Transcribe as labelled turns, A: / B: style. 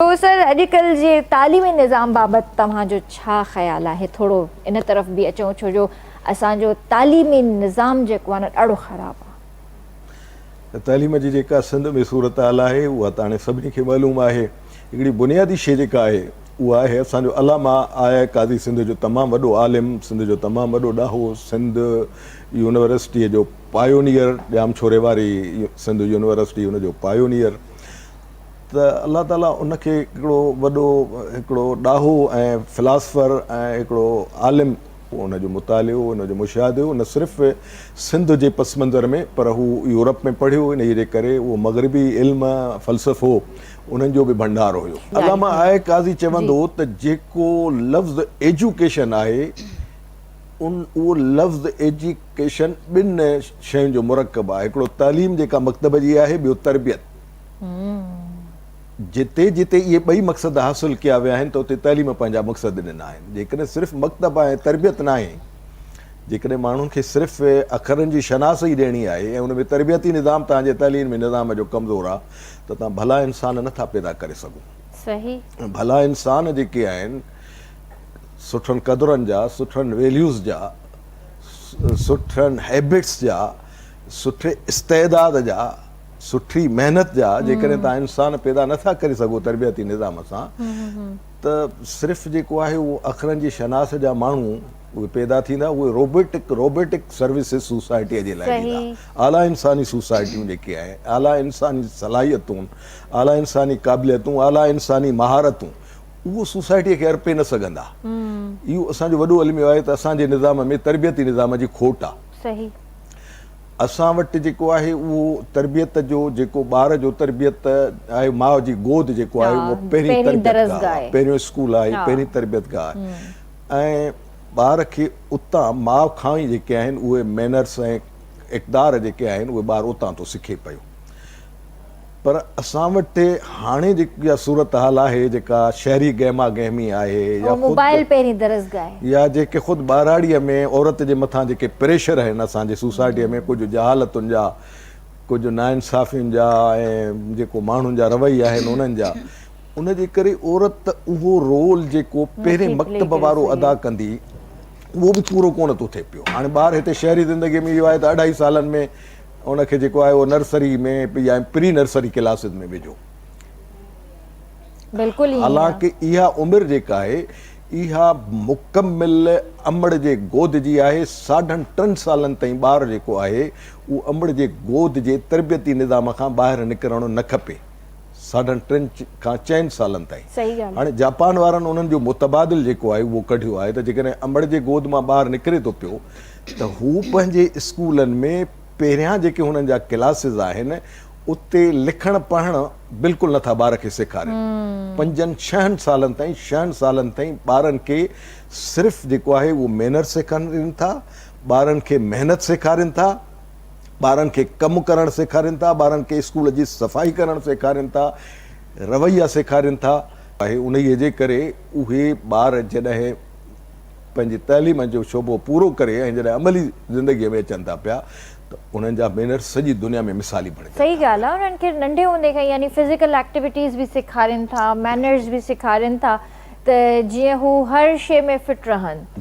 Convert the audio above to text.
A: तो सर अॼुकल्ह जे तालीमी निज़ाम बाबति तव्हांजो छा ख़्यालु आहे? थोरो इन तरफ़ बि अचूं, छो जो असांजो तालीमी निज़ाम जेको आहे न ॾाढो ख़राबु आहे।
B: तालीम जी जेका सिंध में सूरत हाल आहे उहा त हाणे सभिनी खे मालूम आहे। हिकिड़ी बुनियादी शइ जेका आहे उहा आहे असांजो अलामा आया काज़ी सिंध जो तमामु वॾो आलिम, सिंध जो तमामु वॾो ॾाहो, सिंध यूनिवर्सिटीअ जो पायोनियर, जाम छोरे वारी सिंध यूनिवर्सिटी हुनजो पायोनियर। त अलाह ताला उनखे हिकिड़ो वॾो हिकिड़ो ॾाहो ऐं फिलासफ़र ऐं हिकिड़ो आलिम उनजो मुतालियो, उनजो मुशाहिदो न सिर्फ़ु सिंध जे पस मंज़र में पर हू यूरोप में पढ़ियो, इन जे करे उहो मग़रिबी इल्म फ़लसफ़ो उन्हनि जो बि भंडार हुयो। अलामा आया काज़ी चवंदो त जेको लफ़्ज़ एजुकेशन आहे उहो लफ़्ज़ एजुकेशन ॿिनि शयुनि जो मुरकब आहे। हिकिड़ो तालीम जेका मकतब जी आहे, ॿियो तरबियत। जिते जिते इहे ॿई मक़सद हासिल कया विया आहिनि त उते तालीम पंहिंजा मक़सद ॾिना आहिनि। जेकॾहिं सिर्फ़ु मकतब ऐं तरबियत न आहे, जेकॾहिं माण्हुनि खे सिर्फ़ु अखरनि जी शनासी ॾियणी आहे ऐं उन में तरबियती निज़ाम तव्हांजे तालीमी निज़ाम जो कमज़ोर आहे त तव्हां भला इंसान नथा पैदा करे सघो।
A: सही।
B: भला इंसान जेके आहिनि सुठनि क़दुरनि जा, सुठनि वैल्यूज़ जा, सुठनि हैबिट्स जा, सुठे इस्तेदाद जा, सुठी मेहनत जा जेकॾहिं तव्हां इंसान पैदा नथा करे सघो तरबियती निज़ाम सां त सिर्फ़ु जेको आहे उहो अखरनि जी शनास जा माण्हू उहे पैदा थींदा, उहे रोबोटिक सर्विसिस सोसाइटीअ जे लाइ ॾींदा। आला इंसानी सोसाइटियूं जेके आहे, आला इंसानी सलाहियतूं, आला इंसानी क़ाबिलियतूं, आला इंसानी महारतूं, उहो सोसाइटीअ खे अर्पे न सघंदा। इहो असांजो वॾो अलमियो आहे त असांजे निज़ाम में तरबियती निज़ाम जी खोट आहे।
A: सही।
B: असां वटि जेको आहे उहो तरबियत जो जेको ॿार जो तरबियत आहे, माउ जी गोद जेको आहे उहो पहिरीं तरबियतगाह आहे, पहिरियों स्कूल आहे, पहिरीं तरबियतगाह आहे। ऐं ॿार खे उतां माउ खां ई जेके आहिनि उहे मैनर्स ऐं इक़दार जेके आहिनि उहे ॿारु उतां थो सिखे पियो। पर असां वटि हाणे जेका सूरत हाल आहे, जेका शहरी गहमा गहमी आहे या जेके ख़ुदि ॿारहाड़ीअ में औरत जे मथां जेके प्रेशर आहिनि असांजे सोसाइटीअ में, कुझु जहालतुनि जा, कुझु नाइंसाफ़ियुनि जा ऐं जेको माण्हुनि जा रवैया आहिनि उन्हनि जा, उन जे करे औरत उहो रोल जेको पहिरें मकतब वारो अदा कंदी उहो बि पूरो कोन थो थिए पियो। हाणे ॿारु हिते शहरी ज़िंदगीअ में इहो आहे त 2.5 सालनि में उनखे जेको आहे उहो नर्सरी में या प्री नर्सरी क्लासिस में विझो। हालांकि इहा उमिरि जेका आहे इहा मुकमिल अमड़ जे गोद जी आहे। 3.5 सालनि ताईं ॿारु जेको आहे उहो अमड़ जे गोद जे तरबियती निज़ाम खां ॿाहिरि निकिरणो न खपे। 3.5 खां 4 सालनि ताईं। हाणे जापान वारनि उन्हनि जो मुतबादिल जेको आहे उहो कढियो आहे त जेकॾहिं अमड़ जे गोद मां ॿाहिरि निकिरे थो पियो त हू पंहिंजे स्कूलनि में पहिरियां जेके हुननि जा क्लासिस आहिनि उते लिखणु पढ़णु बिल्कुलु नथा ॿार खे सेखारनि। 5-6 सालनि ताईं ॿारनि खे सिर्फ़ु जेको आहे उहो मैनर सेखारनि था, ॿारनि खे महिनत सेखारनि था, ॿारनि खे कमु करणु सेखारनि था, ॿारनि खे स्कूल जी सफ़ाई करणु सेखारनि था, रवैया सेखारनि था। आहे उन जे करे उहे ॿार जॾहिं पंहिंजी तालीम जो शोबो पूरो करे ऐं जॾहिं अमली ज़िंदगीअ में अचनि था पिया त उन्हनि जा मैनर्स सॼी दुनिया में मिसाली बणिजनि।
A: सही ॻाल्हि आहे। उन्हनि खे नंढे हूंदे खां यानी फिज़िकल एक्टिविटीज़ बि सेखारनि था, मैनर्स बि सेखारनि था त जीअं हू हर शइ में फिट रहनि।